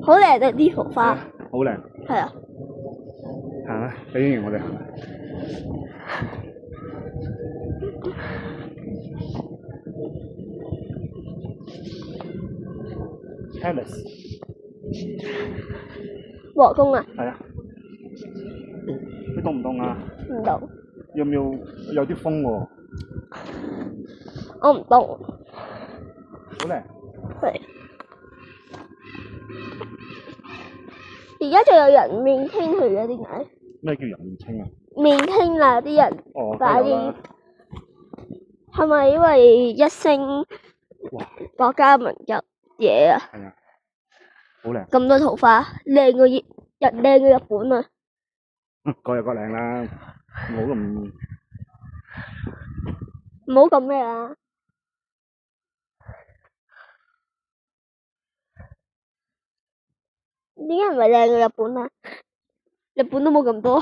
好靚啊啲桃花，好靚。係啊。行啦，俾完我哋行。Palace。皇宮啊？係啊。你凍唔凍啊？唔凍。要唔要有啲風喎？我唔凍。好靚。係。而家仲有人面傾佢嘅，點解？咩叫人面傾啊？面傾啊！啲人哦，快啲。係咪因為一星國家民族嘢啊？係啊，好靚。咁多桃花，靚過日本啊！各有各靚啦，唔好咁咩啊！點解唔係靚過日本啊？日本都冇咁多。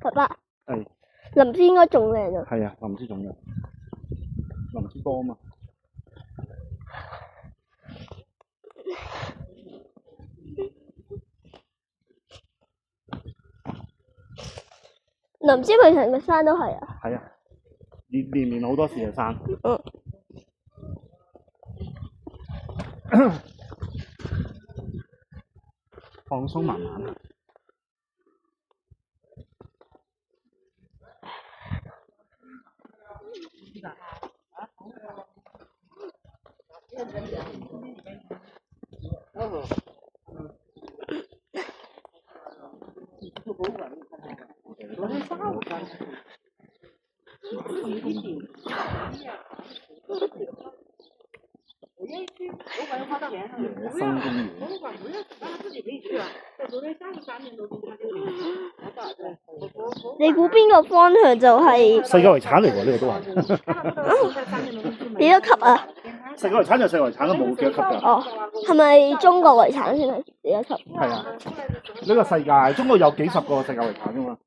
爸爸。係。林芝應該仲靚啊。係啊，林芝仲靚，林芝多啊嘛。林芝佢成個山都係啊。係啊，年好多時嘅山。放鬆慢慢。你估邊個方向就係？世界遺產嚟喎，呢個都係。幾多級啊？世界遺產就世界遺產都冇幾多級㗎。哦，係咪中國遺產先係幾多級？係啊，呢個世界中國有幾十個世界遺產㗎嘛。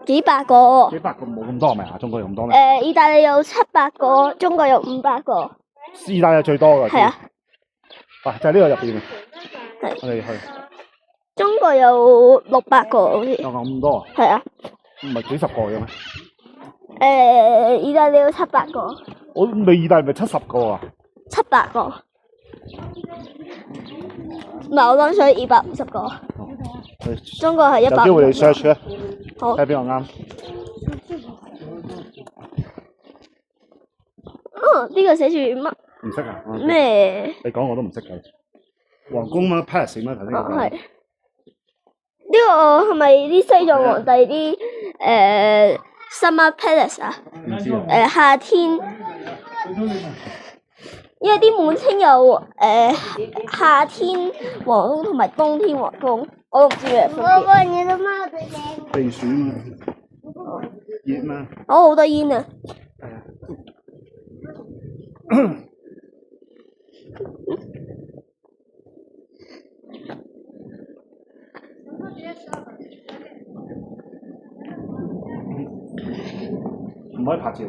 幾百個。幾百個冇咁多係咪啊？中國有咁多咩？意大利有700個，中國有500個。意大利最多㗎。係啊。就係呢個入邊。係。我哋去。中國有600個好似。有咁多啊？係啊。唔係幾十個嘅咩？意大利有700個。我未意大利咪70個啊？700個。唔係我講水250個。中國係150個。有機會你 search 咧。好。睇邊個啱。呢個寫住乜？唔識啊？咩？你講我都唔識㗎。皇宮嘛 ，palace 嘛，頭先講。係。呢個係咪啲西藏皇帝啲summer palace 啊？唔知啊。夏天，因為啲滿清有夏天皇宮同埋冬天皇宮，我都唔知咩分別。你的帽子靚。避暑嘛。熱嘛。好多煙啊！係啊。唔可以拍照。